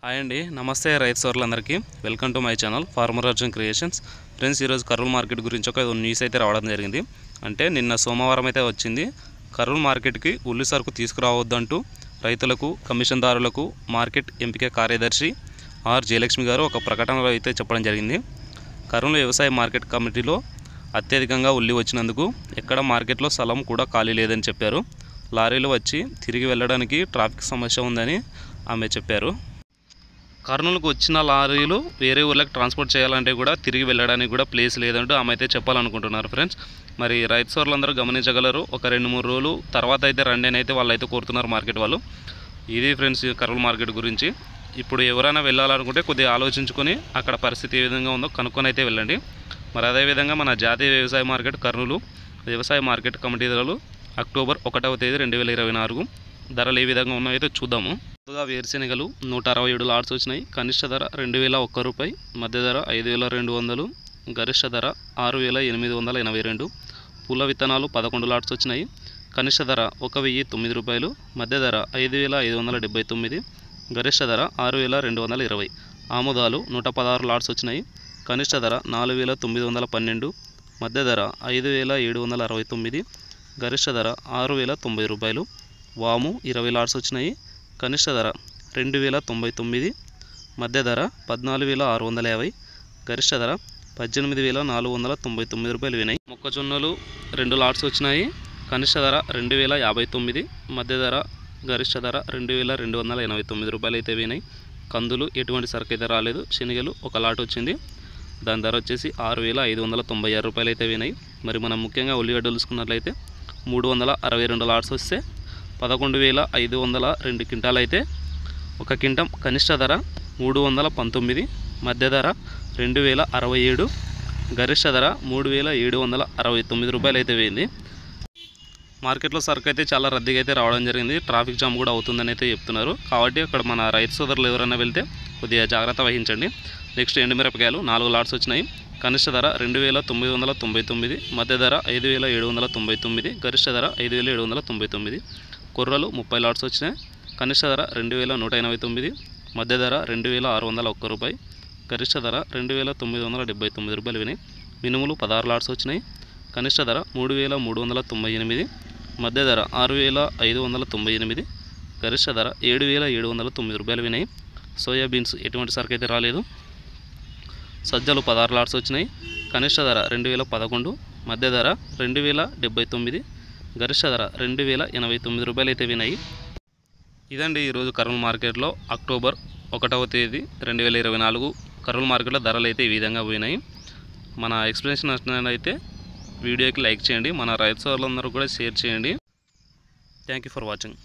Hi అండి, నమస్తే రైతు సోదరులందరికీ. Welcome to my channel farmer Arjun creations. Friends, ఈరోజు కర్నూలు మార్కెట్ గురించి ఒక న్యూస్ అయితే రావడం జరిగింది. అంటే నిన్న సోమవారం అయితే వచ్చింది. కర్నూలు మార్కెట్కి ఉల్లి సరుకు తీసుకురావద్దంటూ రైతులకు, కమిషన్దారులకు మార్కెట్ ఎంపిక కార్యదర్శి ఆర్ జయలక్ష్మి గారు ఒక ప్రకటనలో అయితే చెప్పడం జరిగింది. కర్నూలు వ్యవసాయ మార్కెట్ కమిటీలో అత్యధికంగా ఉల్లి వచ్చినందుకు ఎక్కడ మార్కెట్లో స్థలం కూడా ఖాళీ లేదని చెప్పారు. లారీలు వచ్చి తిరిగి వెళ్ళడానికి ట్రాఫిక్ సమస్య ఉందని ఆమె చెప్పారు. కర్నూలుకు వచ్చిన లారీలు వేరే ఊర్లకు ట్రాన్స్పోర్ట్ చేయాలంటే కూడా తిరిగి వెళ్ళడానికి కూడా ప్లేస్ లేదంటూ ఆమె అయితే చెప్పాలనుకుంటున్నారు. ఫ్రెండ్స్, మరి రైతు సోదరులందరూ గమనించగలరు. ఒక 2-3 రోజులు తర్వాత అయితే రండి అని అయితే వాళ్ళు అయితే కోరుతున్నారు మార్కెట్ వాళ్ళు. ఇది ఫ్రెండ్స్ కర్నూలు మార్కెట్ గురించి. ఇప్పుడు ఎవరైనా వెళ్ళాలనుకుంటే కొద్దిగా ఆలోచించుకొని అక్కడ పరిస్థితి ఏ విధంగా ఉందో కనుక్కొని అయితే వెళ్ళండి. మరి అదేవిధంగా మన జాతీయ వ్యవసాయ మార్కెట్ కర్నూలు వ్యవసాయ మార్కెట్ కమిటీ ధరలు అక్టోబర్ 1వ తేదీ 2024 ధరలు ఏ విధంగా ఉన్నాయో అయితే చూద్దాము. ముందుగా వేరుశెనగలు 167 లాట్స్ వచ్చినాయి. కనిష్ట ధర 2001 రూపాయి, మధ్య ధర 5200, గరిష్ట ధర 6882. పూల విత్తనాలు 11 లాట్స్ వచ్చినాయి. కనిష్ట ధర 1009 రూపాయలు, మధ్య ధర 5579, గరిష్ట ధర 6220. ఆముదాలు 116 లాట్స్ వచ్చినాయి. కనిష్ట ధర 4912, మధ్య ధర 5769, గరిష్ట ధర 6090 రూపాయలు. వాము 20 లాట్స్ వచ్చినాయి. కనిష్ట ధర 2099, మధ్య ధర 14650, గరిష్ట ధర 18499 రూపాయలు వినాయి. మొక్కజొన్నలు 2 లాట్స్ వచ్చినాయి. కనిష్ట ధర 2059, మధ్య ధర గరిష్ట ధర 2289 రూపాయలు అయితే వినాయి. కందులు ఎటువంటి సరుకు అయితే రాలేదు. శనగలు 1 లాట్ వచ్చింది. దాని ధర వచ్చేసి 6596 రూపాయలు అయితే వినాయి. మరి మనం ముఖ్యంగా ఉల్లిగడ్డలు చూసుకున్నట్లయితే 362 లాట్స్ వస్తే 11502 క్వింటాలు అయితే ఒక క్వింటం. కనిష్ట ధర 319, మధ్య ధర 2067, గరిష్ట ధర 3769 రూపాయలు అయితే వేయింది. మార్కెట్లో సరుకు అయితే చాలా రద్దీగా అయితే రావడం జరిగింది. ట్రాఫిక్ జామ్ కూడా అవుతుందని అయితే చెప్తున్నారు. కాబట్టి అక్కడ మన రైతు సోదరులు ఎవరైనా వెళ్తే కొద్దిగా జాగ్రత్త వహించండి. నెక్స్ట్ ఎండుమిరపకాయలు 4 లాట్స్ వచ్చినాయి. కనిష్ట ధర 2999, మధ్య ధర 5799, గరిష్ట ధర 5799. కొర్రలు 30 లాట్స్ వచ్చినాయి. కనిష్ట ధర 2189, మధ్య ధర 2601 రూపాయి, గరిష్ట ధర 2979 రూపాయలు వినాయి. మినుములు 16 లాట్స్ వచ్చినాయి. కనిష్ట ధర 3398, మధ్య ధర 6598, గరిష్ట ధర 7709 రూపాయలు వినాయి. సోయాబీన్స్ ఎటువంటి సరుకు అయితే రాలేదు. సజ్జలు 16 లాట్స్ వచ్చినాయి. కనిష్ట ధర 2011, మధ్య ధర 2079, గరిష్ట ధర 2089 రూపాయలు అయితే వినాయి. ఇదండి ఈరోజు కర్నూలు మార్కెట్లో అక్టోబర్ 1వ తేదీ 2024 కర్నూలు మార్కెట్లో ధరలు అయితే ఈ విధంగా పోయినాయి. మన ఎక్స్ప్లెనేషన్ నచ్చినట్లయితే వీడియోకి లైక్ చేయండి. మన రైతు సోదరులందరూ కూడా షేర్ చేయండి. Thank you for watching.